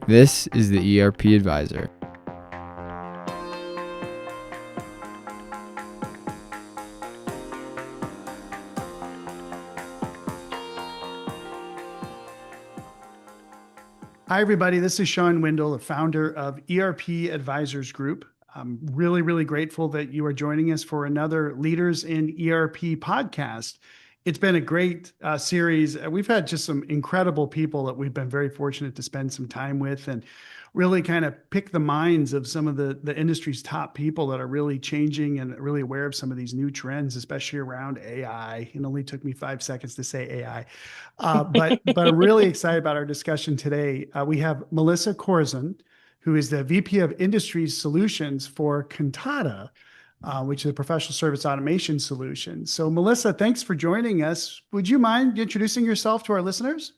This is the ERP Advisor. Hi, everybody. This is Shawn Windle, the founder of ERP Advisors Group. I'm really grateful that you are joining us for another Leaders in ERP podcast. It's been a great series. We've had just some incredible people that we've been very fortunate to spend some time with and really kind of pick the minds of some of the industry's top people that are really changing and really aware of some of these new trends, especially around AI. It only took me 5 seconds to say AI. But I'm really excited about our discussion today. We have Melissa Korzun, who is the VP of Industry Solutions for Kantata, which is a professional service automation solution. So, Melissa, thanks for joining us. Would you mind introducing yourself to our listeners?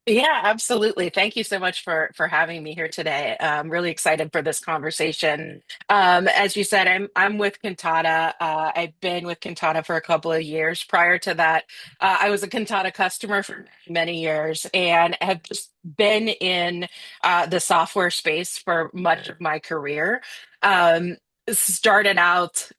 Yeah, absolutely. Thank you so much for having me here today. I'm really excited for this conversation. As you said, I'm with Cantata. I've been with Cantata for a couple of years. Prior to that, I was a Cantata customer for many years and have just been in the software space for much of my career. Started out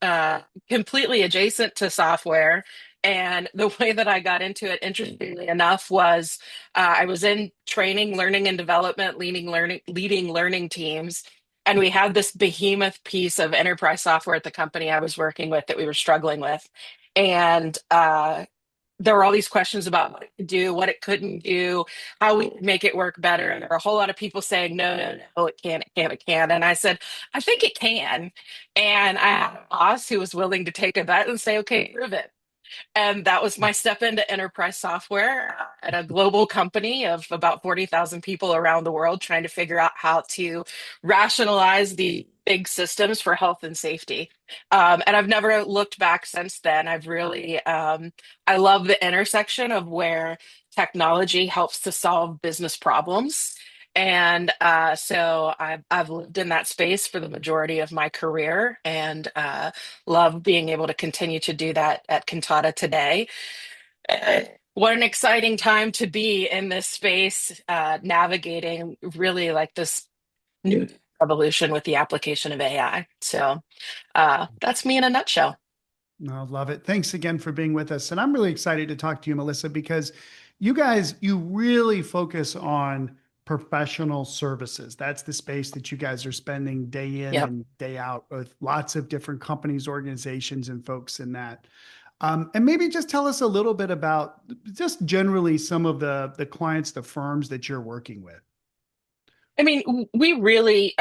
completely adjacent to software. And the way that I got into it, interestingly enough, was I was in training, learning and development, leading learning teams. And we had this behemoth piece of enterprise software at the company I was working with that we were struggling with. And there were all these questions about what it could do, what it couldn't do, how we could make it work better. And there were a whole lot of people saying, no, it can't, it can't, it can't. And I said, I think it can. And I had a boss who was willing to take a bet and say, okay, prove it. And that was my step into enterprise software at a global company of about 40,000 people around the world, trying to figure out how to rationalize the big systems for health and safety. And I've never looked back since then. I love the intersection of where technology helps to solve business problems. And so I've lived in that space for the majority of my career and love being able to continue to do that at Cantata today. Uh, what an exciting time to be in this space, navigating really like this new revolution with the application of AI. So that's me in a nutshell. No, love it. Thanks again for being with us. And I'm really excited to talk to you, Melissa, because you guys, you really focus on professional services. That's the space that you guys are spending day in Yep. and day out with lots of different companies, organizations, and folks in that. And maybe just tell us a little bit about just generally some of the clients, the firms that you're working with. I mean, we really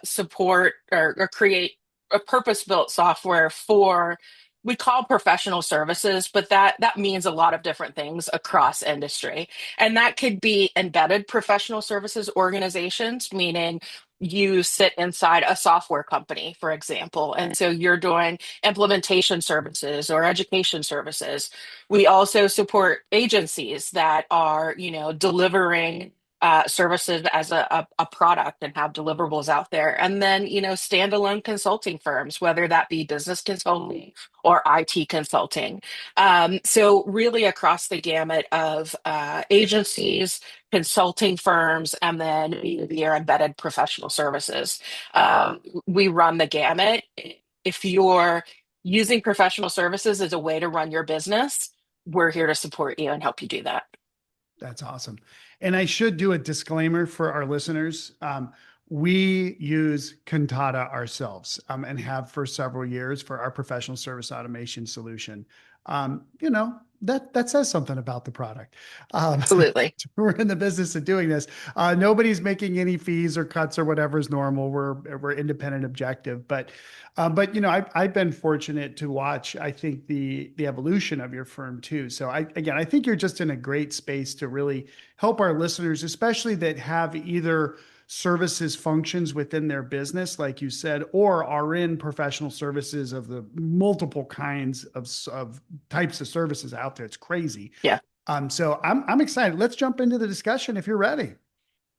support or create a purpose-built software for we call professional services, but that means a lot of different things across industry. And that could be embedded professional services organizations, meaning you sit inside a software company, for example, and so you're doing implementation services or education services. We also support agencies that are, delivering services as a product and have deliverables out there. And then, standalone consulting firms, whether that be business consulting or IT consulting. So, really across the gamut of agencies, consulting firms, and then your embedded professional services. We run the gamut. If you're using professional services as a way to run your business, we're here to support you and help you do that. That's awesome. And I should do a disclaimer for our listeners. We use Cantata ourselves and have for several years for our professional service automation solution. That says something about the product. Um, Absolutely. we're in the business of doing this. Nobody's making any fees or cuts or whatever is normal. We're independent, objective. But I've been fortunate to watch. I think the evolution of your firm too. So I think you're just in a great space to really help our listeners, especially that have either services functions within their business, like you said, or are in professional services of the multiple kinds of types of services out there. It's crazy. Yeah. So I'm excited. Let's jump into the discussion if you're ready.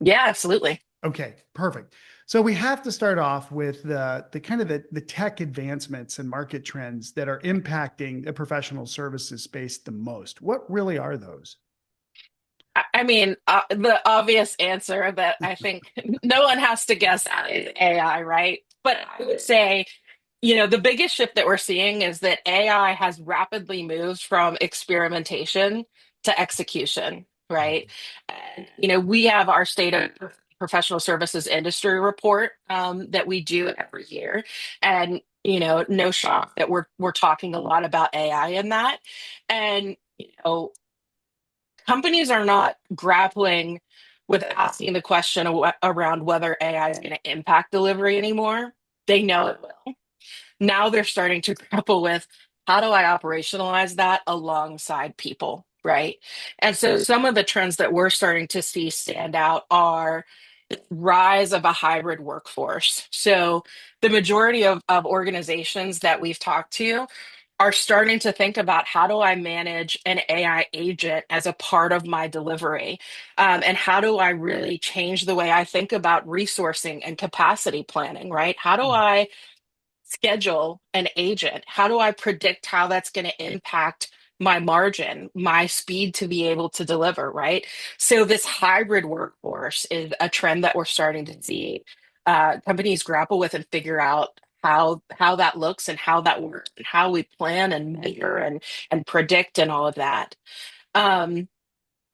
Yeah, absolutely. Okay, perfect. So we have to start off with the kind of the tech advancements and market trends that are impacting the professional services space the most. What really are those? I mean, the obvious answer that I think no one has to guess at is AI, right? But I would say, the biggest shift that we're seeing is that AI has rapidly moved from experimentation to execution, right? And, we have our state of professional services industry report that we do every year. And, no shock that we're talking a lot about AI in that. And, companies are not grappling with asking the question around whether AI is going to impact delivery anymore. They know it will. Now they're starting to grapple with, how do I operationalize that alongside people, right? And so some of the trends that we're starting to see stand out are the rise of a hybrid workforce. So the majority of organizations that we've talked to are starting to think about, how do I manage an AI agent as a part of my delivery? And how do I really change the way I think about resourcing and capacity planning, right? How do I schedule an agent? How do I predict how that's going to impact my margin, my speed to be able to deliver, right? So this hybrid workforce is a trend that we're starting to see companies grapple with and figure out how that looks and how that works and how we plan and measure and predict and all of that. Um,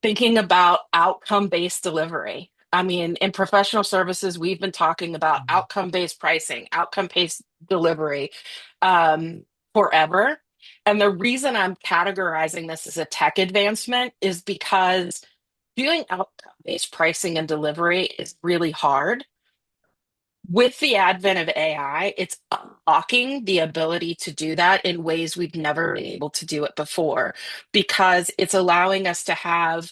Thinking about outcome-based delivery. I mean, in professional services, we've been talking about outcome-based pricing, outcome-based delivery forever. And the reason I'm categorizing this as a tech advancement is because doing outcome-based pricing and delivery is really hard. With the advent of AI, it's unlocking the ability to do that in ways we've never been able to do it before, because it's allowing us to have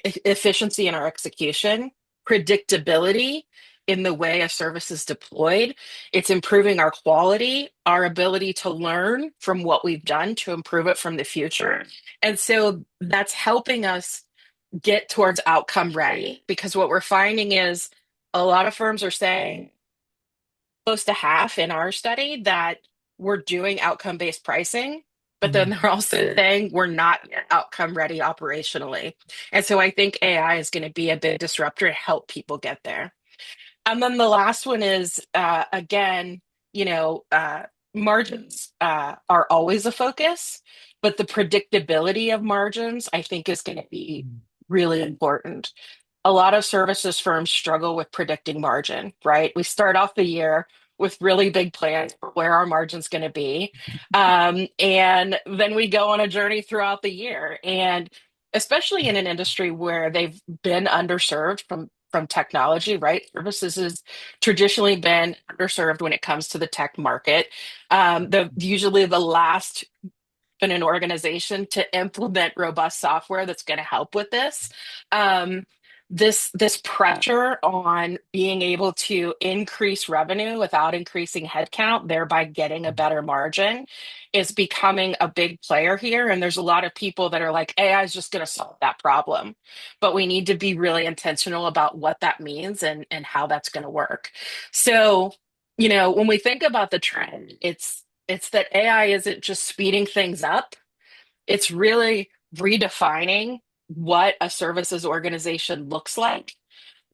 efficiency in our execution, predictability in the way a service is deployed. It's improving our quality, our ability to learn from what we've done to improve it from the future. And so that's helping us get towards outcome ready, because what we're finding is a lot of firms are saying, close to half in our study, that we're doing outcome based pricing, but then they're also saying we're not yet outcome ready operationally. And so I think AI is going to be a big disruptor to help people get there. And then the last one is, again, margins are always a focus, but the predictability of margins, I think, is going to be really important. A lot of services firms struggle with predicting margin, right? We start off the year with really big plans for where our margin's going to be. And then we go on a journey throughout the year. And especially in an industry where they've been underserved from technology, right? Services has traditionally been underserved when it comes to the tech market. Usually the last in an organization to implement robust software that's going to help with this. This pressure on being able to increase revenue without increasing headcount, thereby getting a better margin, is becoming a big player here. And there's a lot of people that are like, AI is just going to solve that problem. But we need to be really intentional about what that means and how that's going to work. So, when we think about the trend, it's that AI isn't just speeding things up, it's really redefining what a services organization looks like,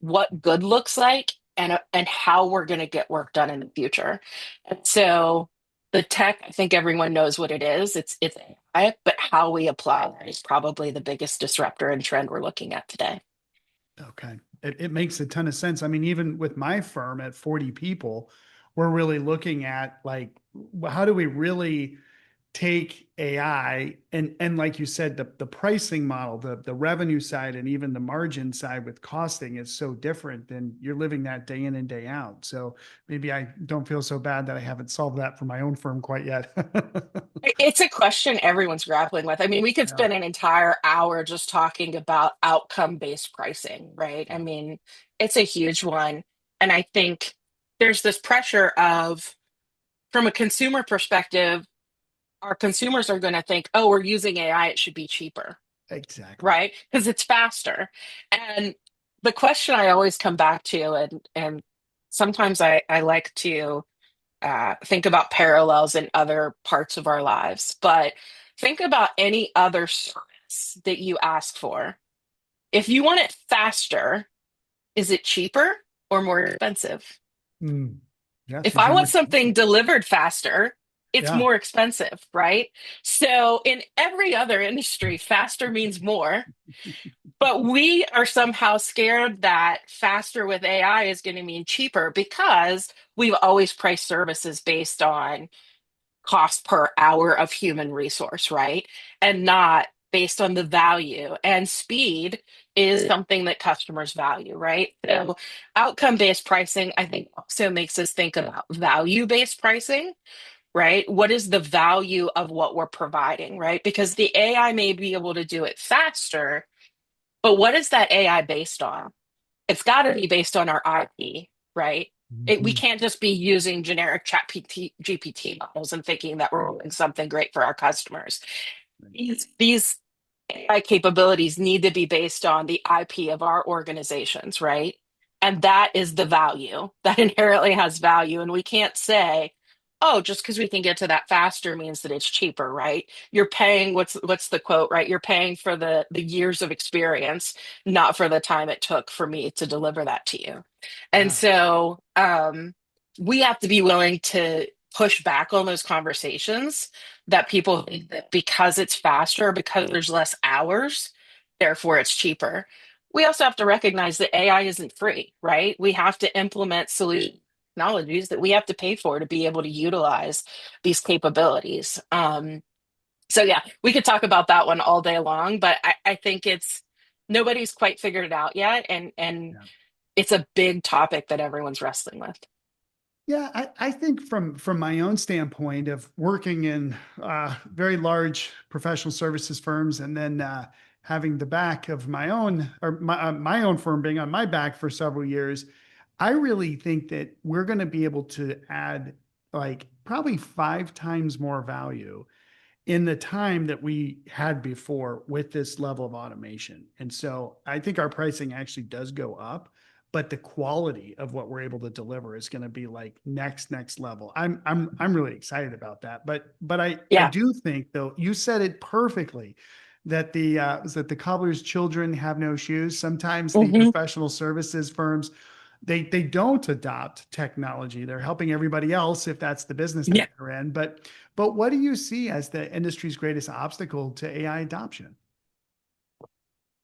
what good looks like, and how we're going to get work done in the future. And so the tech, I think everyone knows what it is. It's AI, but how we apply that is probably the biggest disruptor and trend we're looking at today. Okay. It makes a ton of sense. I mean, even with my firm at 40 people, we're really looking at, like, how do we really take AI and like you said, the pricing model, the revenue side, and even the margin side with costing is so different than you're living that day in and day out. So maybe I don't feel so bad that I haven't solved that for my own firm quite yet. It's a question everyone's grappling with. I mean, we could Yeah. spend an entire hour just talking about outcome-based pricing, right? I mean, it's a huge one. And I think there's this pressure of, from a consumer perspective, our consumers are going to think, oh, we're using AI, it should be cheaper, Exactly. right? Because it's faster. And the question I always come back to, and sometimes I like to think about parallels in other parts of our lives, but think about any other service that you ask for. If you want it faster, is it cheaper or more expensive? Mm. Yes, If these I are more want expensive. something delivered faster, it's Yeah. more expensive, right? So in every other industry, faster means more. But we are somehow scared that faster with AI is going to mean cheaper because we've always priced services based on cost per hour of human resource, right? And not based on the value. And speed is something that customers value, right? So outcome-based pricing, I think, also makes us think about value-based pricing, right? What is the value of what we're providing, right? Because the AI may be able to do it faster, but what is that AI based on? It's got to be based on our IP, right? We Mhm. can't just be using generic chat GPT models and thinking that we're doing something great for our customers. These AI capabilities need to be based on the IP of our organizations, right? And that is the value that inherently has value. And we can't say, oh, just because we can get to that faster means that it's cheaper, right? You're paying what's the quote, right? You're paying for the years of experience, not for the time it took for me to deliver that to you. And Yeah. so we have to be willing to push back on those conversations that people think that because it's faster, because there's less hours, therefore it's cheaper. We also have to recognize that AI isn't free, right? We have to implement solution technologies that we have to pay for to be able to utilize these capabilities. So yeah, we could talk about that one all day long, but I think it's nobody's quite figured it out yet, and Yeah. it's a big topic that everyone's wrestling with. Yeah, I think from my own standpoint of working in very large professional services firms, and then having the back of my own, or my own firm being on my back for several years, I really think that we're going to be able to add like probably 5 times more value in the time that we had before with this level of automation. And so I think our pricing actually does go up, but the quality of what we're able to deliver is going to be like next level. I'm really excited about that. But I Yeah. do think though, you said it perfectly, that the cobbler's children have no shoes. Sometimes the Hmm. professional services firms, they don't adopt technology. They're helping everybody else if that's the business that Yeah. they're in. But what do you see as the industry's greatest obstacle to AI adoption?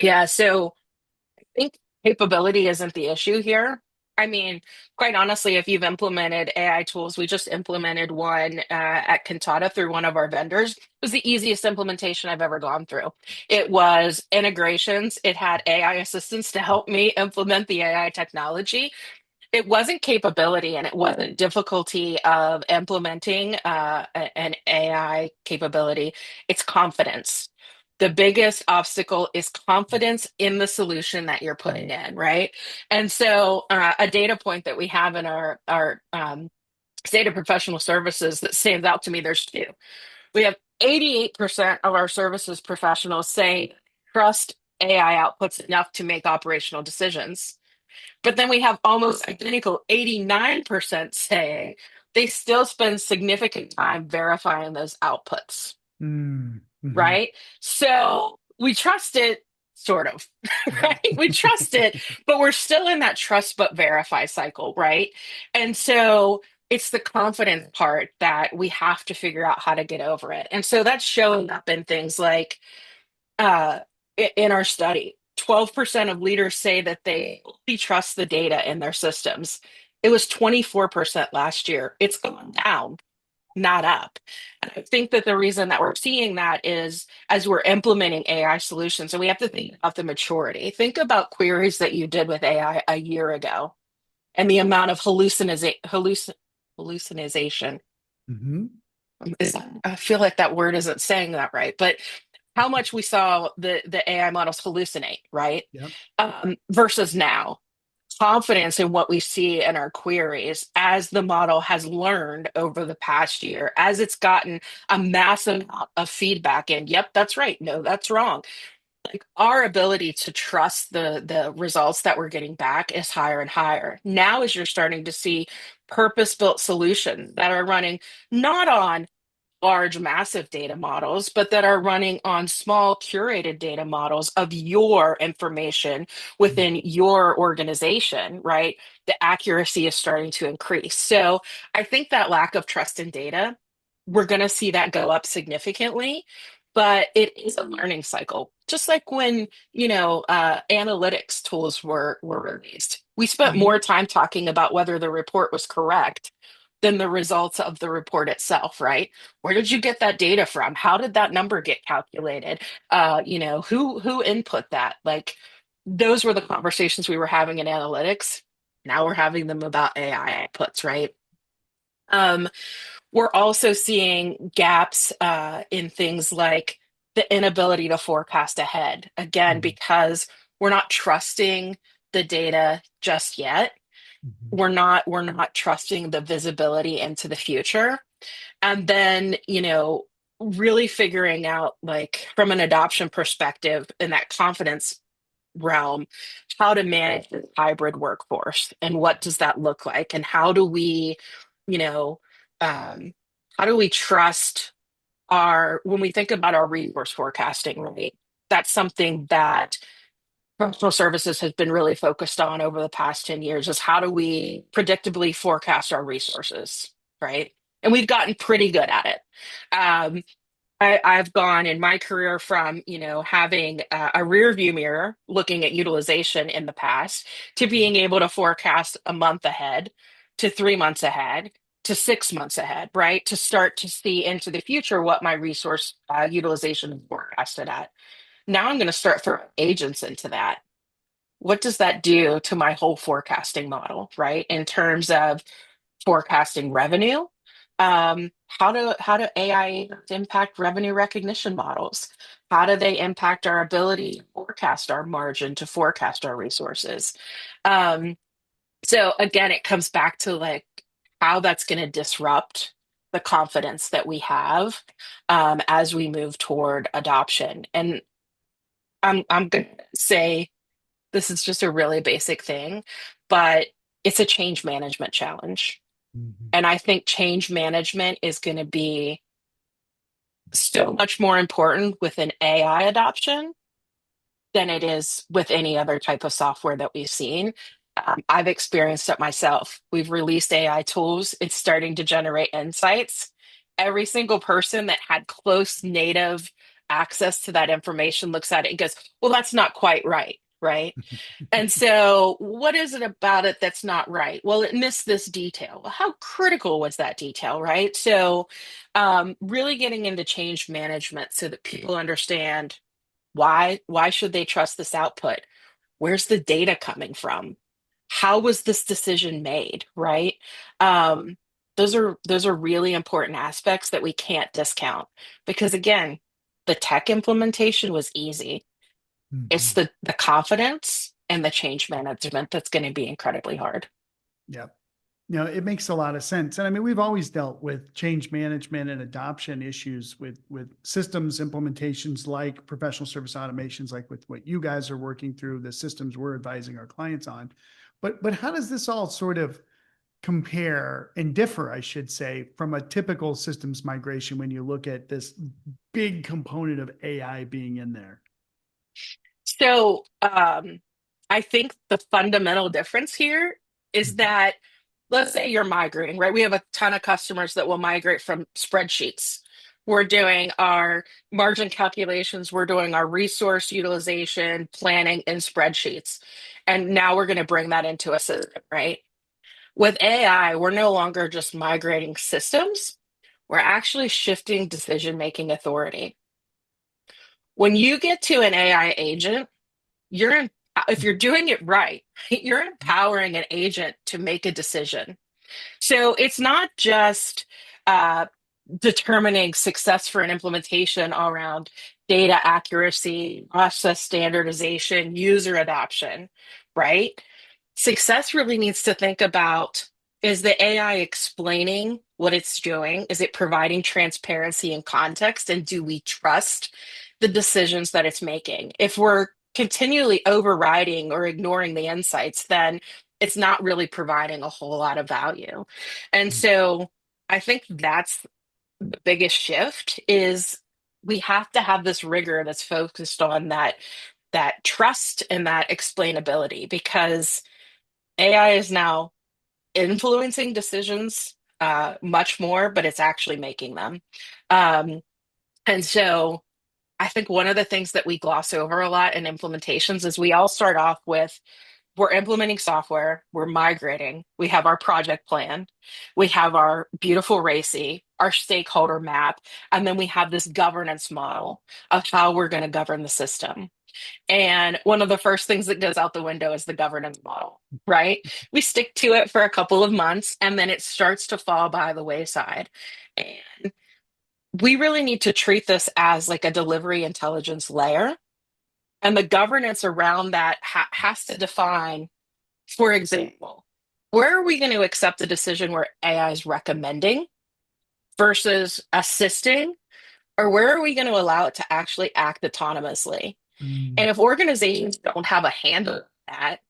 Yeah. So think capability isn't the issue here. I mean, quite honestly, if you've implemented AI tools, we just implemented one at Kantata through one of our vendors. It was the easiest implementation I've ever gone through. It was integrations, it had AI assistants to help me implement the AI technology. It wasn't capability and it wasn't difficulty of implementing an AI capability. It's confidence. The biggest obstacle is confidence in the solution that you're putting in, right? And so, a data point that we have in our state of professional services that stands out to me, there's two. We have 88% of our services professionals say trust AI outputs enough to make operational decisions. But then we have almost identical 89% saying they still spend significant time verifying those outputs, Mm-hmm. right? So we trust it, sort of, Yeah. right? We trust it, but we're still in that trust but verify cycle, right? And so it's the confidence part that we have to figure out how to get over it. And so that's showing up in things like uh, in our study, 12% of leaders say that they only trust the data in their systems. It was 24% last year. It's gone down, not up. And I think that the reason that we're seeing that is as we're implementing AI solutions, and we have to think about the maturity. Think about queries that you did with AI a year ago and the amount of hallucination. Mm-hmm. I feel like that word isn't saying that right, but how much we saw the AI models hallucinate, right? Yep. Versus now, confidence in what we see in our queries as the model has learned over the past year, as it's gotten a massive amount of feedback in, yep, that's right, no, that's wrong. Like our ability to trust the results that we're getting back is higher and higher. Now, as you're starting to see purpose-built solutions that are running not on large, massive data models, but that are running on small, curated data models of your information within your organization, right? The accuracy is starting to increase. So I think that lack of trust in data, we're going to see that go up significantly. But it is a learning cycle, just like when analytics tools were released. We spent Mhm. more time talking about whether the report was correct than the results of the report itself, right? Where did you get that data from? How did that number get calculated? Who input that? Like those were the conversations we were having in analytics. Now we're having them about AI outputs, right? Um, we're also seeing gaps in things like the inability to forecast ahead. Again, Mhm. because we're not trusting the data just yet. Mhm. We're not trusting the visibility into the future. And then, really figuring out like from an adoption perspective in that confidence realm, how to manage the hybrid workforce and what does that look like? And you know, um, how do we trust when we think about our resource forecasting, right? That's something that professional services has been really focused on over the past 10 years is how do we predictably forecast our resources, right? And we've gotten pretty good at it. Um, I've gone in my career from, having a rear view mirror looking at utilization in the past to being able to forecast a month ahead to 3 months ahead to 6 months ahead, right? To start to see into the future what my resource utilization is forecasted at. Now I'm going to start throwing agents into that. What does that do to my whole forecasting model, right? In terms of forecasting revenue. How do AI impact revenue recognition models? How do they impact our ability to forecast our margin, to forecast our resources? Um, so again, it comes back to like how that's going to disrupt the confidence that we have as we move toward adoption. And I'm going to say this is just a really basic thing, but it's a change management challenge. Mhm. And I think change management is going to be so much more important with an AI adoption than it is with any other type of software that we've seen. I've experienced it myself. We've released AI tools, it's starting to generate insights. Every single person that had close native access to that information looks at it and goes, well, that's not quite right, right? And so, what is it about it that's not right? Well, it missed this detail. Well, how critical was that detail, right? So, really getting into change management so that people understand why should they trust this output? Where's the data coming from? How was this decision made, right? Um, those are really important aspects that we can't discount because again, the tech implementation was easy. It's Mhm. the confidence and the change management that's going to be incredibly hard. Yeah. It makes a lot of sense. And I mean, we've always dealt with change management and adoption issues with systems implementations like professional service automations, like with what you guys are working through, the systems we're advising our clients on. But how does this all sort of compare and differ, I should say, from a typical systems migration when you look at this big component of AI being in there? So, I think the fundamental difference here is Mhm. that let's say you're migrating, right? We have a ton of customers that will migrate from spreadsheets. We're doing our margin calculations, we're doing our resource utilization planning in spreadsheets. And now we're going to bring that into a system, right? With AI, we're no longer just migrating systems, we're actually shifting decision making authority. When you get to an AI agent, you're in, if you're doing it right, you're empowering an agent to make a decision. So it's not just uh, determining success for an implementation around data accuracy, process standardization, user adoption, right? Success really needs to think about, is the AI explaining what it's doing? Is it providing transparency and context? And do we trust the decisions that it's making? If we're continually overriding or ignoring the insights, then it's not really providing a whole lot of value. And so I think the biggest shift is we have to have this rigor that's focused on that trust and that explainability because AI is now influencing decisions much more, but it's actually making them. Um, and so I think one of the things that we gloss over a lot in implementations is we all start off with we're implementing software, we're migrating, we have our project plan, we have our beautiful RACI, our stakeholder map, and then we have this governance model of how we're going to govern the system. And one of the first things that goes out the window is the governance model, right? We stick to it for a couple of months and then it starts to fall by the wayside. And we really need to treat this as like a delivery intelligence layer. And the governance around that has to define, for example, where are we going to accept a decision where AI is recommending versus assisting, or where are we going to allow it to actually act autonomously? Mm, And if organizations don't have a handle on that,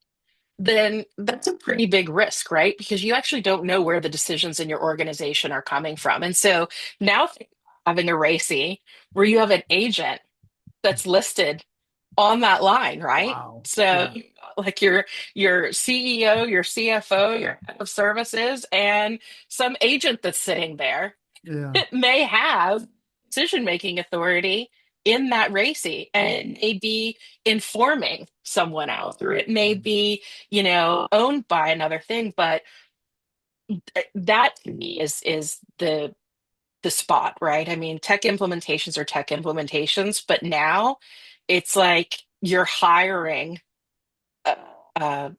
then that's a pretty big risk, right? Because you actually don't know where the decisions in your organization are coming from. And so now having a RACI where you have an agent that's listed on that line, right? wow. So Yeah. like your CEO, your CFO, your head of services, and some agent that's sitting there Yeah. may have decision-making authority in that RACI and it may be informing someone else or it may be, owned by another thing. But that to me is the spot, right? I mean, tech implementations are tech implementations, but now it's like you're hiring uh, uh,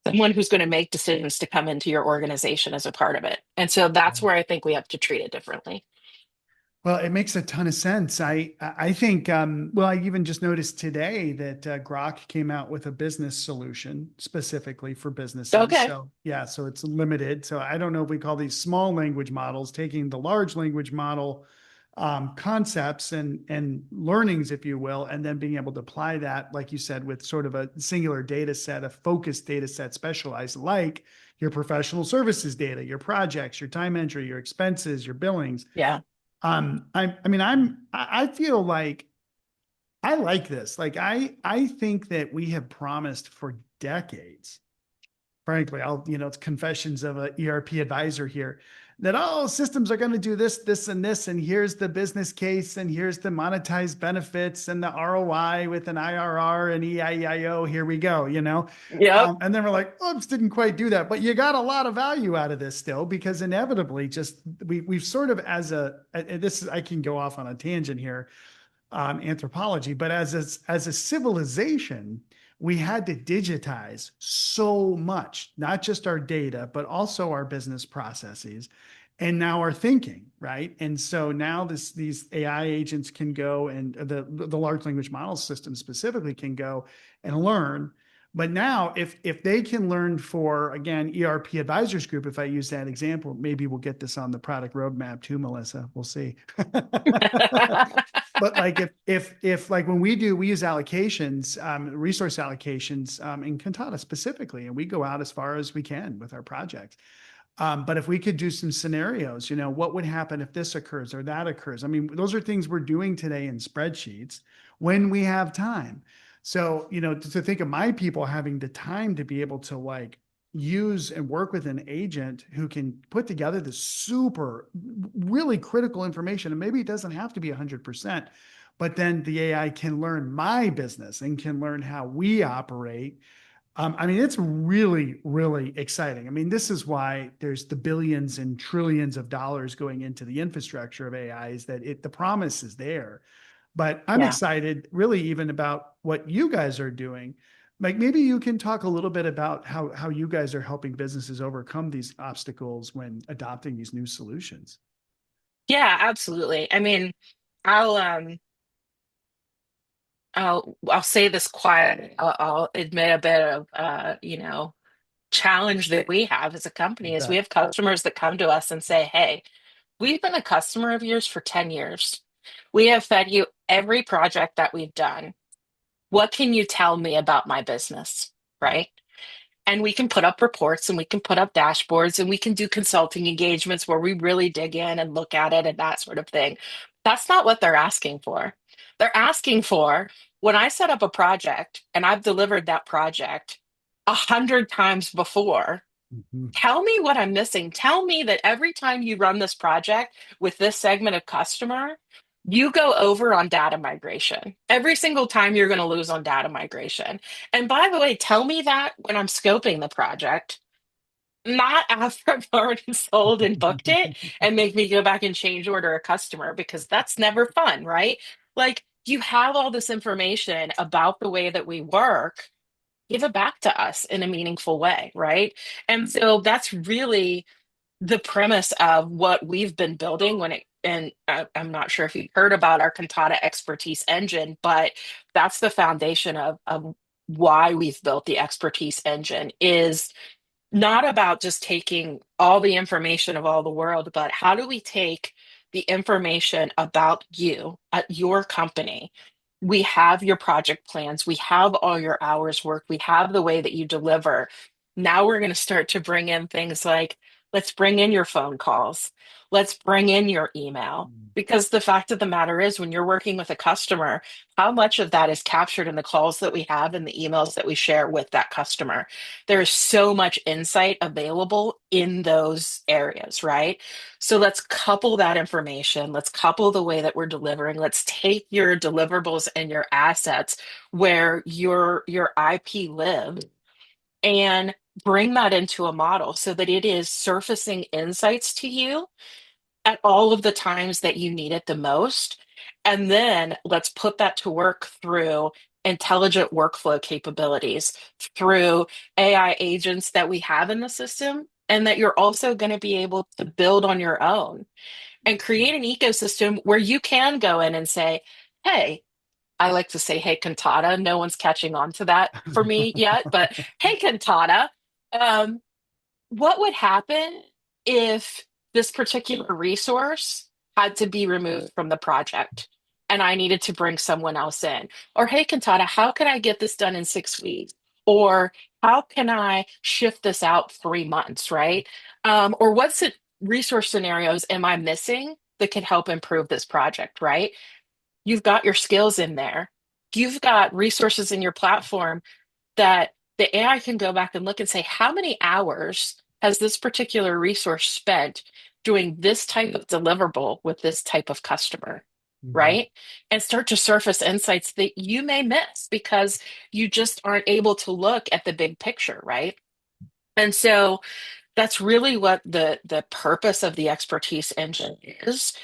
someone who's going to make decisions to come into your organization as a part of it. And so that's where I think we have to treat it differently. Well, it makes a ton of sense. I think well, I even just noticed today that Grok came out with a business solution specifically for businesses. Okay. So yeah, so it's limited. So I don't know if we call these small language models, taking the large language model concepts and learnings, if you will, and then being able to apply that, like you said, with sort of a singular data set, a focused data set, specialized, like your professional services data, your projects, your time entry, your expenses, your billings. Yeah. I mean, I feel like I like this. Like I think that we have promised for decades, frankly, it's confessions of an ERP advisor here, that all systems are going to do this, this, and this, and here's the business case, and here's the monetized benefits and the ROI with an IRR and EIEIO. Here we go. Yep. And then we're like, oops, didn't quite do that, but you got a lot of value out of this still, because inevitably, just we've sort of and this is, I can go off on a tangent here, anthropology, but as a civilization, we had to digitize so much, not just our data, but also our business processes and now our thinking, right? And so now these AI agents can go, and the large language model system specifically can go and learn. But now if they can learn, for again, ERP advisors group, if I use that example, maybe we'll get this on the product roadmap too, Melissa. We'll see. But like if like when we use allocations, resource allocations, in Kantata specifically, and we go out as far as we can with our projects. But if we could do some scenarios, what would happen if this occurs or that occurs? I mean, those are things we're doing today in spreadsheets when we have time. So, to think of my people having the time to be able to like use and work with an agent who can put together this super, really critical information. And maybe it doesn't have to be 100%, but then the AI can learn my business and can learn how we operate. I mean, it's really, really exciting. I mean, this is why there's the billions and trillions of dollars going into the infrastructure of AI, is that the promise is there. But I'm Yeah. excited really even about what you guys are doing. Like, maybe you can talk a little bit about how you guys are helping businesses overcome these obstacles when adopting these new solutions. Yeah, absolutely. I mean, I'll um I'll say this quiet. I'll admit a bit of challenge that we have as a You company is we bet. have customers that come to us and say, "Hey, we've been a customer of yours for 10 years. We have fed you every project that we've done. What can you tell me about my business?" Right? And we can put up reports and we can put up dashboards and we can do consulting engagements where we really dig in and look at it and that sort of thing. That's not what they're asking for. They're asking for when I set up a project and I've delivered that project 100 times before, Mhm. tell me what I'm missing. Tell me that every time you run this project with this segment of customer, you go over on data migration. Every single time you're going to lose on data migration. And by the way, tell me that when I'm scoping the project, not after I've already sold and booked it and make me go back and change order a customer because that's never fun, right? Like you have all this information about the way that we work, give it back to us in a meaningful way, right? And so that's really the premise of what we've been building and I'm not sure if you've heard about our Kantata expertise engine, but that's the foundation of why we've built the expertise engine is not about just taking all the information of all the world, but how do we take the information about you at your company? We have your project plans, we have all your hours work, we have the way that you deliver. Now we're going to start to bring in things like let's bring in your phone calls, let's bring in your email. Because the fact of the matter is, when you're working with a customer, how much of that is captured in the calls that we have and the emails that we share with that customer? There's so much insight available in those areas, right? So let's couple that information. Let's couple the way that we're delivering. Let's take your deliverables and your assets where your IP lives and bring that into a model so that it is surfacing insights to you at all of the times that you need it the most. And then let's put that to work through intelligent workflow capabilities, through AI agents that we have in the system, and that you're also going to be able to build on your own and create an ecosystem where you can go in and say, hey, I like to say, hey, Cantata. No one's catching on to that for me yet, but hey, Cantata. Um, what would happen if this particular resource had to be removed from the project and I needed to bring someone else in? Or, hey, Cantata, how can I get this done in 6 weeks? Or how can I shift this out 3 months, right? Or what's the resource scenarios am I missing that could help improve this project, right? You've got your skills in there. You've got resources in your platform that the AI can go back and look and say, how many hours has this particular resource spent doing this type of deliverable with this type of customer? Mhm. Right? And start to surface insights that you may miss because you just aren't able to look at the big picture, right? And so that's really what the purpose of the expertise engine is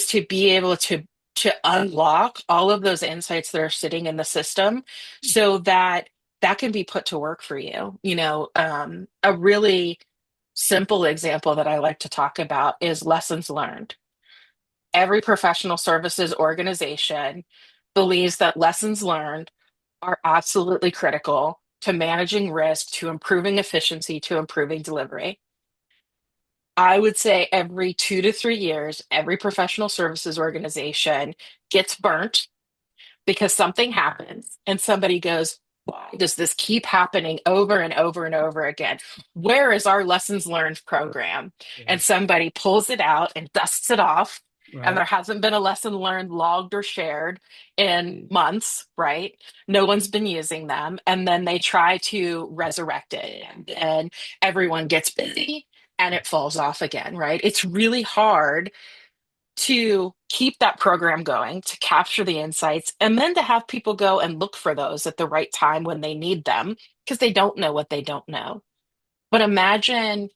to be able to unlock all of those insights that are sitting in the system so that that can be put to work for you. A really simple example that I like to talk about is lessons learned. Every professional services organization believes that lessons learned are absolutely critical to managing risk, to improving efficiency, to improving delivery. I would say every 2 to 3 years, every professional services organization gets burnt because something happens and somebody goes, why does this keep happening over and over and over again? Where is our lessons learned program? Yeah. And somebody pulls it out and dusts it off. And Right. there hasn't been a lesson learned logged or shared in months, right? No one's been using them. And then they try to resurrect it, and everyone gets busy and it falls off again, right? It's really hard to keep that program going, to capture the insights, and then to have people go and look for those at the right time when they need them because they don't know what they don't know. But imagine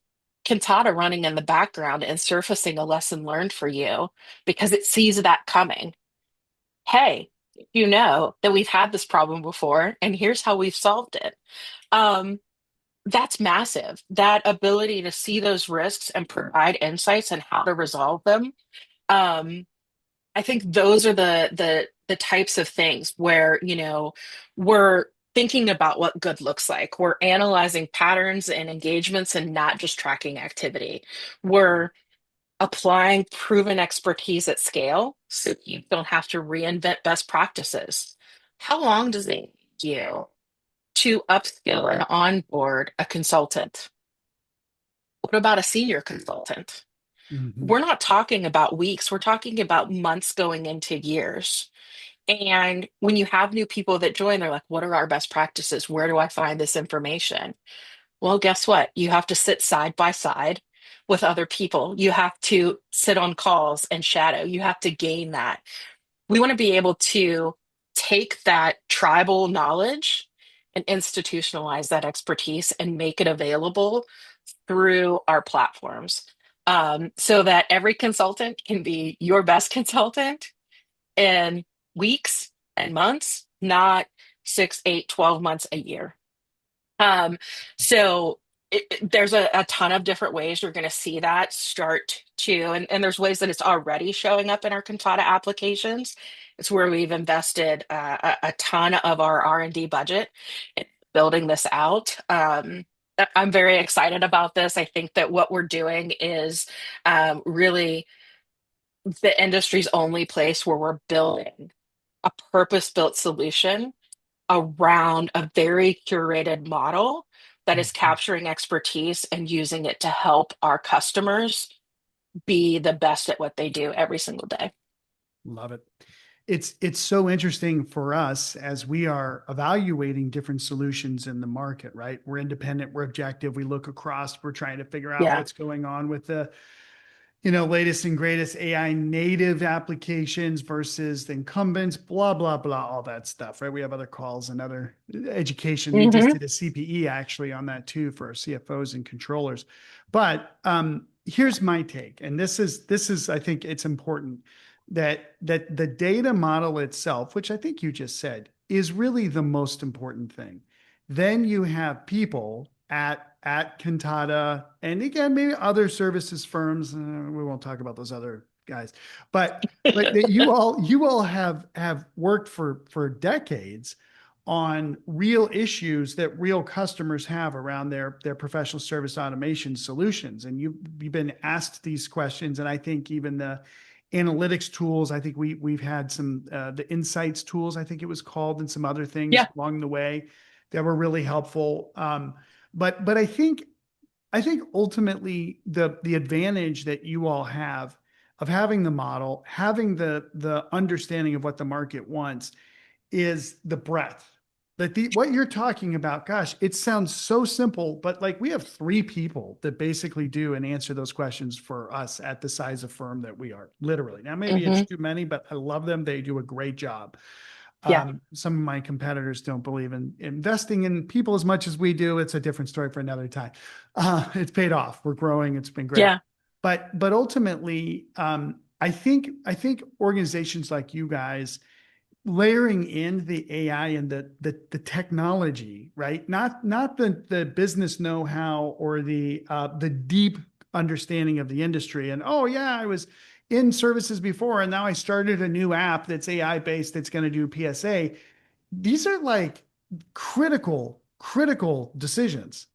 Cantata running in the background and surfacing a lesson learned for you because it sees that coming. Hey, you know that we've had this problem before, and here's how we've solved it. Um, that's massive. That ability to see those risks and provide insights and how to resolve them. Um, I think those are the types of things where, we're thinking about what good looks like. We're analyzing patterns and engagements and not just tracking activity. We're applying proven expertise at scale so you don't have to reinvent best practices. How long does it take you to upskill and onboard a consultant? What about a senior consultant? Mhm. We're not talking about weeks, we're talking about months going into years. And when you have new people that join, they're like, what are our best practices? Where do I find this information? Well, guess what? You have to sit side by side with other people. You have to sit on calls and shadow. You have to gain that. We want to be able to take that tribal knowledge and institutionalize that expertise and make it available through our platforms, so that every consultant can be your best consultant in weeks and months, not 6, 8, 12 months, a year. Um, so there's a ton of different ways you're going to see that start to, and there's ways that it's already showing up in our Cantata applications. It's where we've invested a ton of our R&D budget in building this out. I'm very excited about this. I think that what we're doing is really the industry's only place where we're building a purpose-built solution around a very curated model that is Mhm. capturing expertise and using it to help our customers be the best at what they do every single day. Love it. It's so interesting for us as we are evaluating different solutions in the market, right? We're independent, we're objective, we look across, we're trying to figure out Yeah. what's going on with the latest and greatest AI native applications versus the incumbents, blah, blah, blah, all that stuff, right? We have other calls and other education. We just Hmm. did a CPE actually on that too for our CFOs and controllers. But here's my take, and this is I think it's important that the data model itself, which I think you just said, is really the most important thing. Then you have people at Cantata, and again, maybe other services firms. We won't talk about those other guys, but that you all have worked for decades on real issues that real customers have around their professional service automation solutions, and you've been asked these questions, and I think even the analytics tools. I think we've had some the insights tools. I think it was called, and some other things Yeah. along the way that were really helpful. But I think ultimately the advantage that you all have of having the model, having the understanding of what the market wants, is the breadth. That what you're talking about, gosh, it sounds so simple, but like we have three people that basically do and answer those questions for us at the size of firm that we are, literally. Now, maybe it's Hmm. too many, but I love them. They do a great job. Yeah. Some of my competitors don't believe in investing in people as much as we do. It's a different story for another time. It's paid off. We're growing. It's been great. Yeah. But ultimately, I think organizations like you guys layering in the AI and the technology, right? Not the business know-how or the deep understanding of the industry. And oh yeah, I was in services before, and now I started a new app that's AI based that's going to do PSA. These are like critical decisions.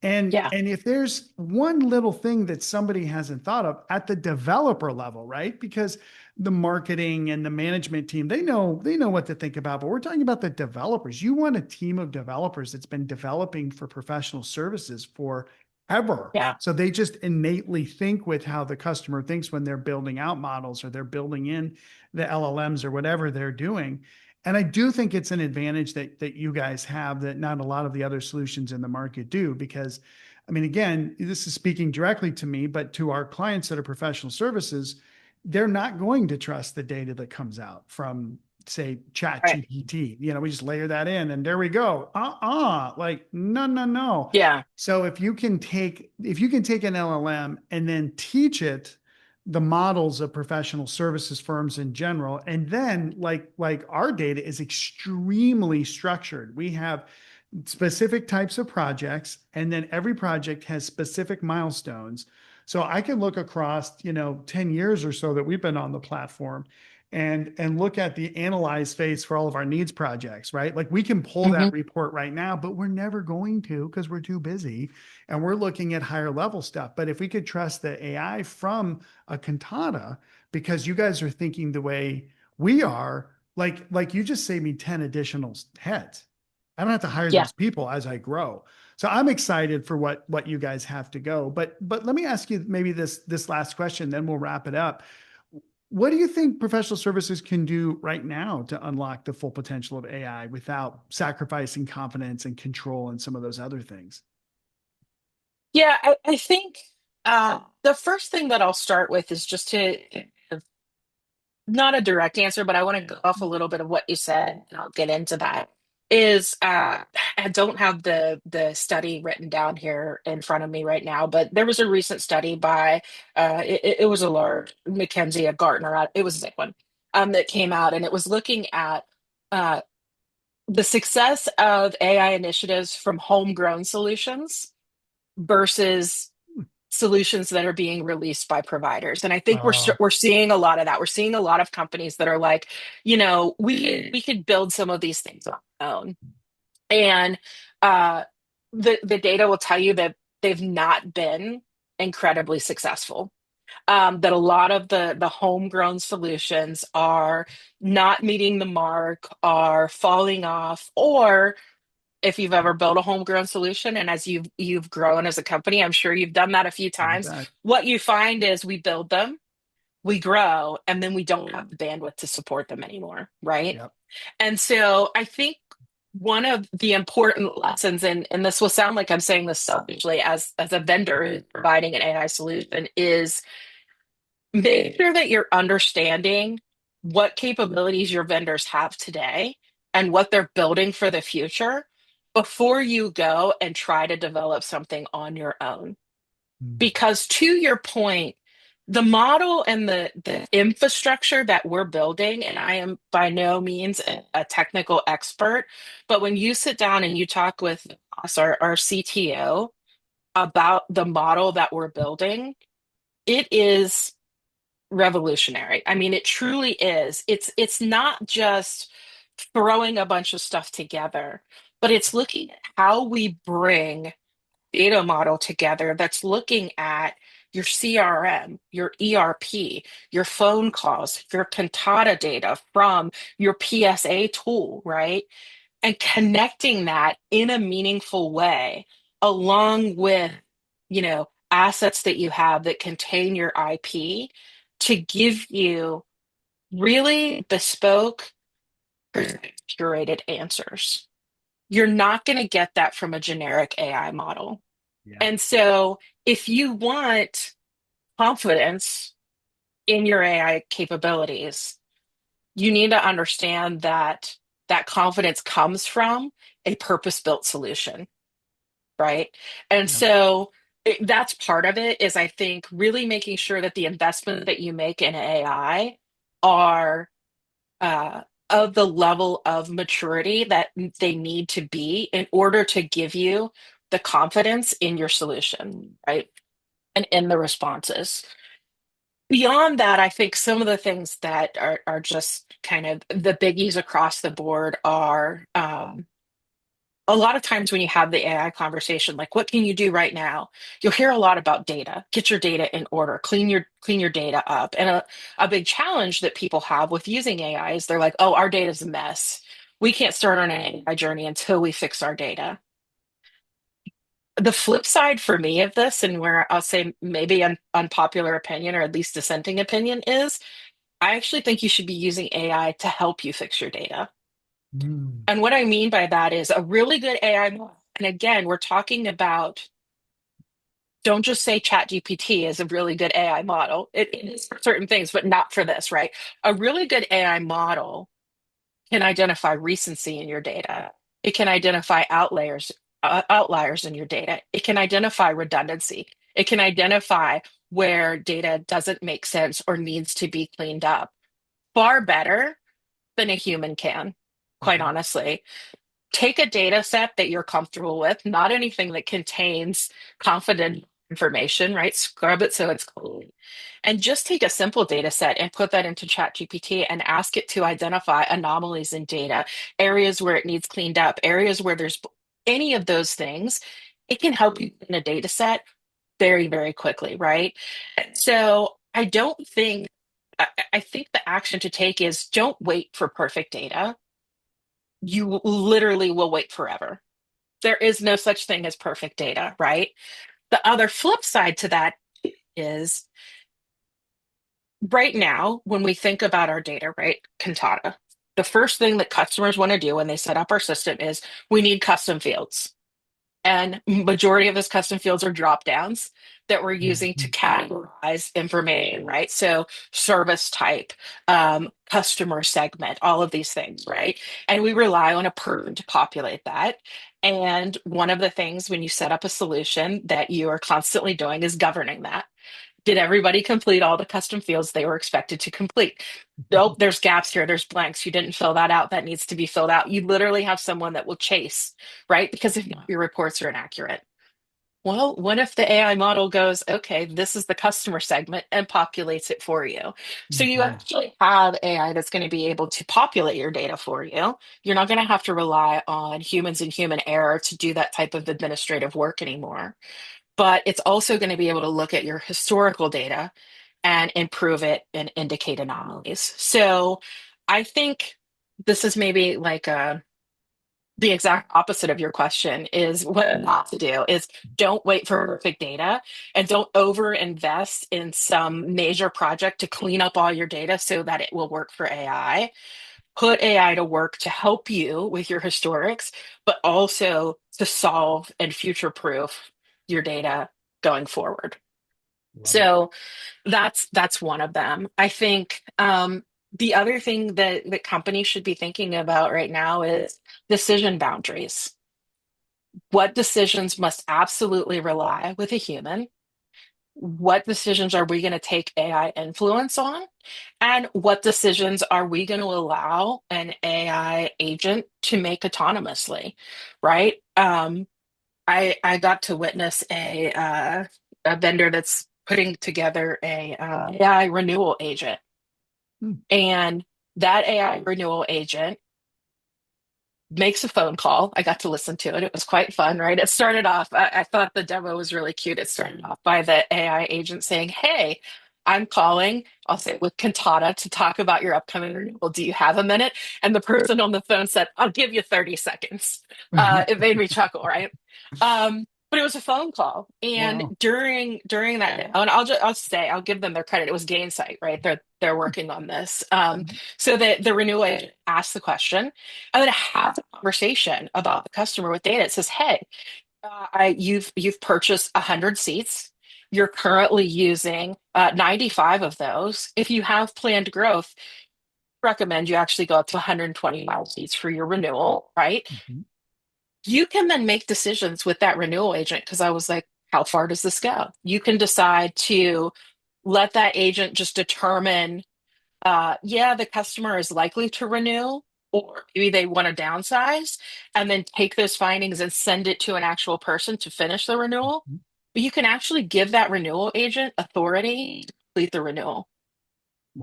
Yeah. And if there's one little thing that somebody hasn't thought of at the developer level, right? Because the marketing and the management team, they know what to think about, but we're talking about the developers. You want a team of developers that's been developing for professional services forever. Yeah. So they just innately think with how the customer thinks when they're building out models or they're building in the LLMs or whatever they're doing. And I do think it's an advantage that you guys have that not a lot of the other solutions in the market do, because I mean, again, this is speaking directly to me, but to our clients that are professional services, they're not going to trust the data that comes out from, say, Chat Right. GPT. We just layer that in and there we go. Like, no, no, no. Yeah. So if you can take an LLM and then teach it the models of professional services firms in general, and then like our data is extremely structured. We have specific types of projects, and then every project has specific milestones. So I can look across 10 years or so that we've been on the platform, and look at the analyze phase for all of our needs projects, right? Like we can pull Hmm. that report right now, but we're never going to, because we're too busy and we're looking at higher level stuff. But if we could trust the AI from a Cantata, because you guys are thinking the way we are, like you just saved me 10 additional heads. I don't have to hire Yeah. those people as I grow. So I'm excited for what you guys have to go. But let me ask you maybe this last question, then we'll wrap it up. What do you think professional services can do right now to unlock the full potential of AI without sacrificing confidence and control and some of those other things? Yeah, I think the first thing that I'll start with is just to not a direct answer, but I want to go off a little bit of what you said, and I'll get into that. Is I don't have the study written down here in front of me right now, but there was a recent study by it was a large McKinsey, a Gartner, it was a big one, that came out, and it was looking at uh, the success of AI initiatives from homegrown solutions versus solutions that are being released by providers. And I think Oh, we're seeing a lot of that. We're seeing a lot of companies that are like, we could build some of these things on our own. And uh, the data will tell you that they've not been incredibly successful. That a lot of the homegrown solutions are not meeting the mark, are falling off, or if you've ever built a homegrown solution and as you've grown as a company, I'm sure you've done that a few you times. bet. What you find is we build them, we grow, and then we don't have the bandwidth to support them anymore, right? Yep. And so I think one of the important lessons, and this will sound like I'm saying this selfishly as a vendor who's providing an AI solution, is make sure that you're understanding what capabilities your vendors have today and what they're building for the future before you go and try to develop something on your own. Mm. Because to your point, the model and the infrastructure that we're building, and I am by no means a technical expert, but when you sit down and you talk with us, our CTO, about the model that we're building, it is revolutionary. I mean, it truly is. It's not just throwing a bunch of stuff together, but it's looking at how we bring data model together that's looking at your CRM, your ERP, your phone calls, your Kantata data from your PSA tool, right? And connecting that in a meaningful way along with, assets that you have that contain your IP to give you really bespoke, curated answers. You're not going to get that from a generic AI model. Yeah. And so if you want confidence in your AI capabilities, you need to understand that that confidence comes from a purpose-built solution, right? And Yeah. so that's part of it is I think really making sure that the investment that you make in AI are uh, of the level of maturity that they need to be in order to give you the confidence in your solution, right? And in the responses. Beyond that, I think some of the things that are just kind of the biggies across the board are a lot of times when you have the AI conversation, like what can you do right now? You'll hear a lot about data. Get your data in order, clean your data up. And a big challenge that people have with using AI is they're like, oh, our data's a mess. We can't start on an AI journey until we fix our data. The flip side for me of this, and where I'll say maybe an unpopular opinion or at least dissenting opinion, is I actually think you should be using AI to help you fix your data. Mm. And what I mean by that is a really good AI model. And again, we're talking about don't just say ChatGPT is a really good AI model. It is for certain things, but not for this, right? A really good AI model can identify recency in your data. It can identify outliers in your data. It can identify redundancy. It can identify where data doesn't make sense or needs to be cleaned up. Far better than a human can, quite Mhm. honestly. Take a data set that you're comfortable with, not anything that contains confidential information, right? Scrub it so it's clean. And just take a simple data set and put that into ChatGPT and ask it to identify anomalies in data, areas where it needs cleaned up, areas where there's any of those things. It can help you in a data set very, very quickly, right? So I don't think, I think the action to take is don't wait for perfect data. you literally will wait forever. There is no such thing as perfect data, right? The other flip side to that is right now, when we think about our data, right, Cantata, the first thing that customers want to do when they set up our system is we need custom fields. And majority of those custom fields are drop downs that we're using to Mhm. categorize information, right? So service type, customer segment, all of these things, right? And we rely on a person to populate that. And one of the things when you set up a solution that you are constantly doing is governing that. Did everybody complete all the custom fields they were expected to complete? Nope, there's gaps here, there's blanks. You didn't fill that out. That needs to be filled out. You literally have someone that will chase, right? Because if not, your reports are inaccurate. Well, what if the AI model goes, okay, this is the customer segment and populates it for you? So you Mhm. actually have AI that's going to be able to populate your data for you. You're not going to have to rely on humans and human error to do that type of administrative work anymore. But it's also going to be able to look at your historical data and improve it and indicate anomalies. So I think this is maybe like the exact opposite of your question is what not to do is don't wait for perfect data and don't over invest in some major project to clean up all your data so that it will work for AI. Put AI to work to help you with your historics, but also to solve and future proof your data going forward. Love it. So that's one of them. I think the other thing that companies should be thinking about right now is decision boundaries. What decisions must absolutely rely with a human? What decisions are we going to take AI influence on? And what decisions are we going to allow an AI agent to make autonomously, right? I got to witness a vendor that's putting together a AI renewal agent, Hmm. and that AI renewal agent makes a phone call. I got to listen to it. It was quite fun, right? It started off, I thought the demo was really cute. It started off by the AI agent saying, hey, I'm calling, I'll say with Cantata to talk about your upcoming renewal. Do you have a minute? And the person on the phone said, I'll give you 30 seconds. It made me chuckle, right? But it was a phone call. And Wow. during that, and I'll say, I'll give them their credit. It was Gainsight, right? They're working on this. Mhm. So the renewal agent asked the question and then have a conversation about the customer with data. It says, "Hey, you've purchased 100 seats. You're currently using 95 of those. If you have planned growth, recommend you actually go up to 125 seats for your renewal, right? Mhm. You can then make decisions with that renewal agent because I was like, how far does this go? You can decide to let that agent just determine yeah, the customer is likely to renew, or maybe they want to downsize, and then take those findings and send it to an actual person to finish the renewal. Mhm. But you can actually give that renewal agent authority to complete the renewal,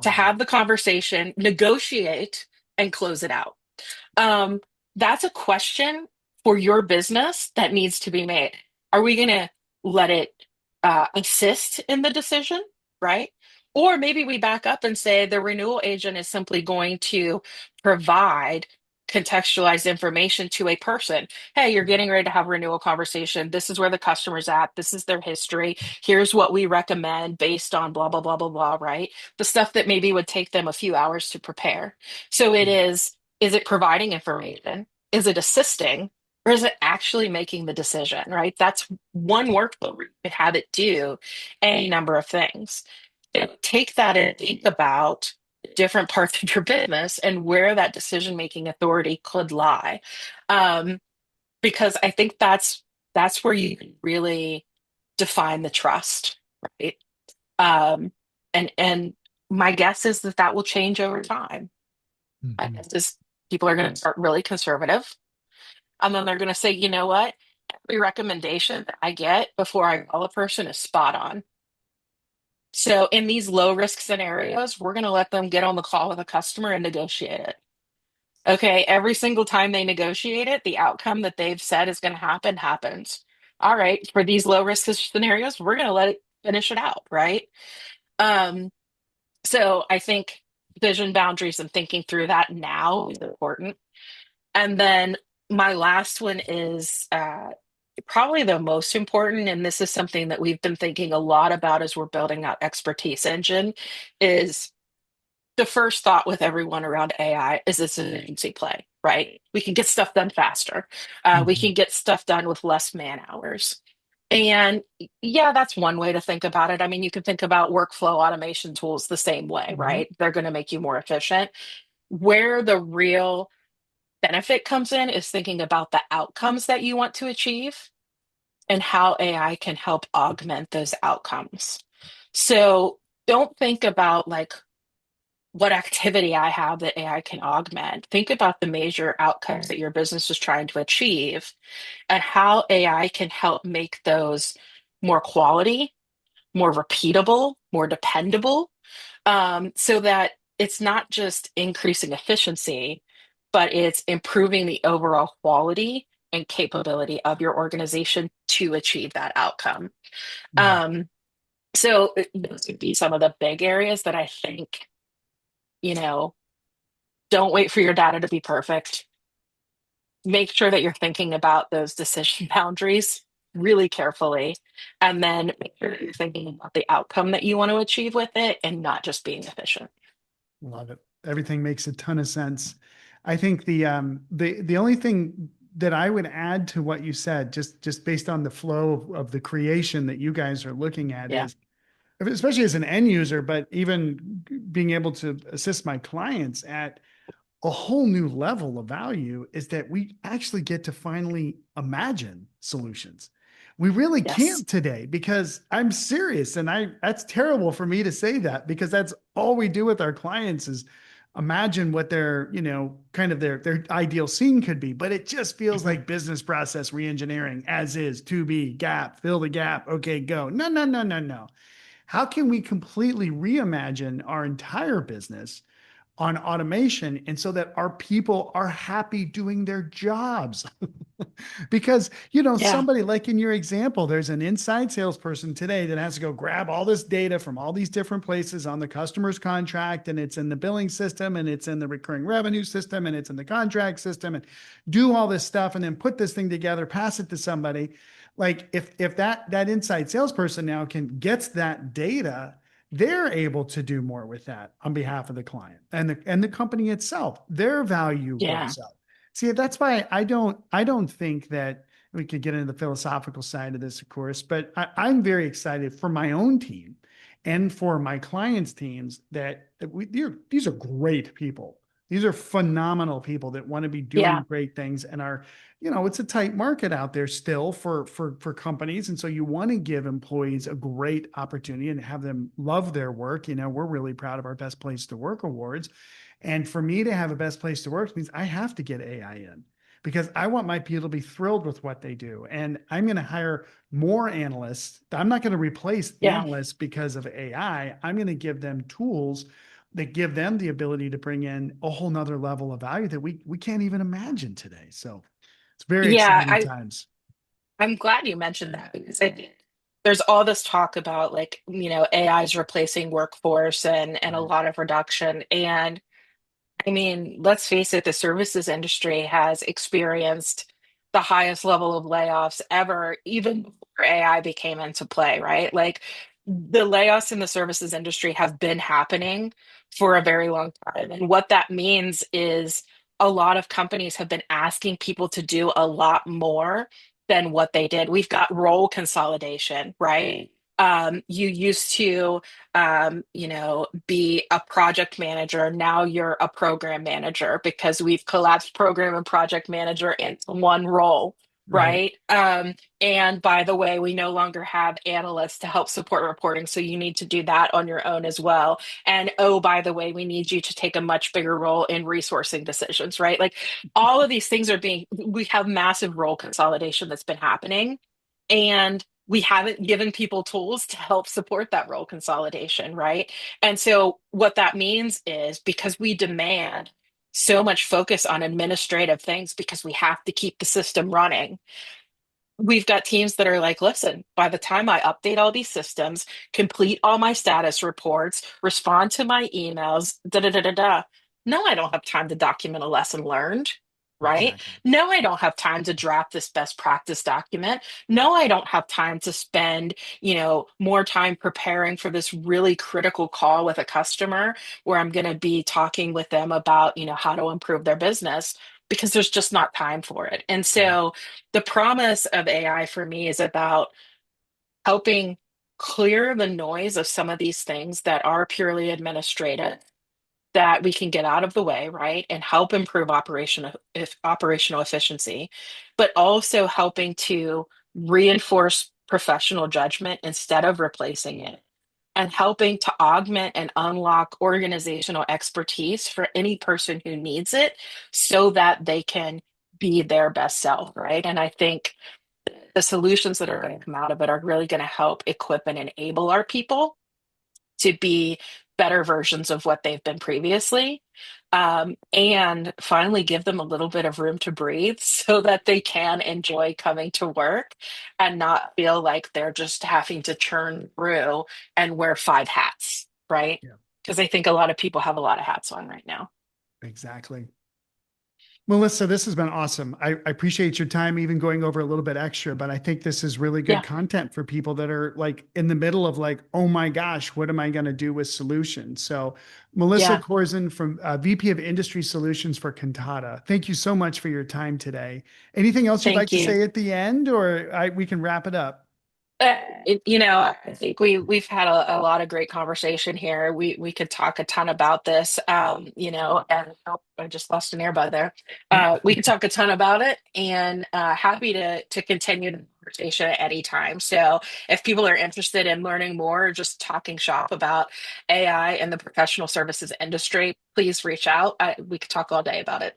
to Wow. have the conversation, negotiate, and close it out. Um, that's a question for your business that needs to be made. Are we going to let it assist in the decision, right? Or maybe we back up and say the renewal agent is simply going to provide contextualized information to a person. Hey, you're getting ready to have a renewal conversation. This is where the customer's at. This is their history. Here's what we recommend based on blah, blah, blah, blah, blah, right? The stuff that maybe would take them a few hours to prepare. So is it providing information? Is it assisting? Or is it actually making the decision, right? That's one workflow where you could have it do any number of things. Take that and think about different parts of your business and where that decision-making authority could lie. Um, because I think that's where you can really define the trust, right? Um, and my guess is that that will change over time. I Mhm. guess is people are going to start really conservative, and then they're going to say, you know what? Every recommendation that I get before I call a person is spot on. So in these low risk scenarios, we're going to let them get on the call with a customer and negotiate it. Okay, every single time they negotiate it, the outcome that they've said is going to happen happens. All right, for these low risk scenarios, we're going to let it finish it out, right? Um, so I think vision boundaries and thinking through that now is important. And then my last one is probably the most important, and this is something that we've been thinking a lot about as we're building out expertise engine, is the first thought with everyone around AI is it's an efficiency play, right? We can get stuff done faster. We Mhm. can get stuff done with less man hours. And yeah, that's one way to think about it. I mean, you can think about workflow automation tools the same way, Mhm. right? They're going to make you more efficient. Where the real benefit comes in is thinking about the outcomes that you want to achieve and how AI can help augment those outcomes. So don't think about like what activity I have that AI can augment. Think about the major outcomes that your business is trying to achieve and how AI can help make those more quality, more repeatable, more dependable, so that it's not just increasing efficiency, but it's improving the overall quality and capability of your organization to achieve that outcome. Yeah. Um, so those would be some of the big areas that I think, you know, don't wait for your data to be perfect. Make sure that you're thinking about those decision boundaries really carefully. And then make sure that you're thinking about the outcome that you want to achieve with it and not just being efficient. Love it. Everything makes a ton of sense. I think the only thing that I would add to what you said, just based on the flow of the creation that you guys are looking at, Yeah. is especially as an end user, but even being able to assist my clients at a whole new level of value, is that we actually get to finally imagine solutions. We really Yes. can't today, because I'm serious, and I that's terrible for me to say that, because that's all we do with our clients is imagine what their, kind of their ideal scene could be, but it just feels Mhm. like business process reengineering, as is, to be, gap, fill the gap, okay, go. No, no, no, no, no. How can we completely reimagine our entire business on automation, and so that our people are happy doing their jobs? Because, Yeah. somebody like in your example, there's an inside salesperson today that has to go grab all this data from all these different places on the customer's contract, and it's in the billing system, and it's in the recurring revenue system, and it's in the contract system, and do all this stuff, and then put this thing together, pass it to somebody. Like, if that inside salesperson now gets that data, they're able to do more with that on behalf of the client and the company itself. Their value Yeah. goes up. See, that's why I don't think that we could get into the philosophical side of this, of course, but I'm very excited for my own team and for my clients' teams, that these are great people. These are phenomenal people that want to be doing Yeah. great things, and are, it's a tight market out there still for companies. And so you want to give employees a great opportunity and have them love their work. We're really proud of our Best Place to Work awards. And for me to have a best place to work means I have to get AI in, because I want my people to be thrilled with what they do. And I'm going to hire more analysts. I'm not going to replace Yeah. analysts because of AI. I'm going to give them tools that give them the ability to bring in a whole nother level of value that we can't even imagine today. So it's very Yeah. exciting times. I'm glad you mentioned that because I think there's all this talk about like, AI is replacing workforce and a Right. lot of reduction. And I mean, let's face it, the services industry has experienced the highest level of layoffs ever, even before AI became into play, right? Like the layoffs in the services industry have been happening for a very long time. And what that means is a lot of companies have been asking people to do a lot more than what they did. We've got role consolidation, right? You used to be a project manager. Now you're a program manager because we've collapsed program and project manager into one role, Right. right? And by the way, we no longer have analysts to help support reporting. So you need to do that on your own as well. And oh, by the way, we need you to take a much bigger role in resourcing decisions, right? Like all of these things we have massive role consolidation that's been happening. And we haven't given people tools to help support that role consolidation, right? And so what that means is because we demand so much focus on administrative things because we have to keep the system running. We've got teams that are like, listen, by the time I update all these systems, complete all my status reports, respond to my emails, da da da da da. No, I don't have time to document a lesson learned. right? Exactly. No, I don't have time to draft this best practice document. No, I don't have time to spend, more time preparing for this really critical call with a customer where I'm going to be talking with them about, how to improve their business because there's just not time for it. And Right. so the promise of AI for me is about helping clear the noise of some of these things that are purely administrative that we can get out of the way, right, and help improve operational efficiency, but also helping to reinforce professional judgment instead of replacing it, and helping to augment and unlock organizational expertise for any person who needs it so that they can be their best self, right? And I think the solutions that are going to come out of it are really going to help equip and enable our people to be better versions of what they've been previously. And finally, give them a little bit of room to breathe so that they can enjoy coming to work and not feel like they're just having to churn through and wear five hats, right? Yeah, Because I think a lot of people have a lot of hats on right now. exactly. Melissa, this has been awesome. I appreciate your time, even going over a little bit extra, but I think this is really good Yeah. content for people that are like in the middle of like, oh my gosh, what am I going to do with solutions? So, Melissa Yeah. Korzun from VP of Industry Solutions for Kantata. Thank you so much for your time today. Anything else you'd like Thank to you. say at the end, or we can wrap it up? I think we've had a lot of great conversation here. We could talk a ton about this, and oh, I just lost an earbud there. We could talk a ton about it, and happy to continue the conversation at any time. So if people are interested in learning more, or just talking shop about AI and the professional services industry, please reach out. We could talk all day about it.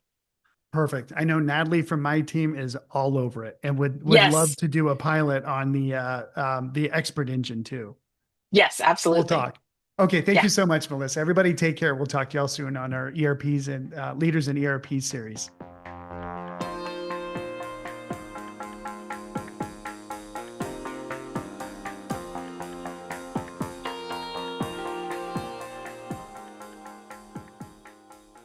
Perfect. I know Natalie from my team is all over it and would love Yes, to do a pilot on the expert engine too. yes, We'll absolutely. talk. Okay, thank Yeah, you so much, Melissa. Everybody take care. We'll talk to y'all soon on our ERPs and leaders in ERP series.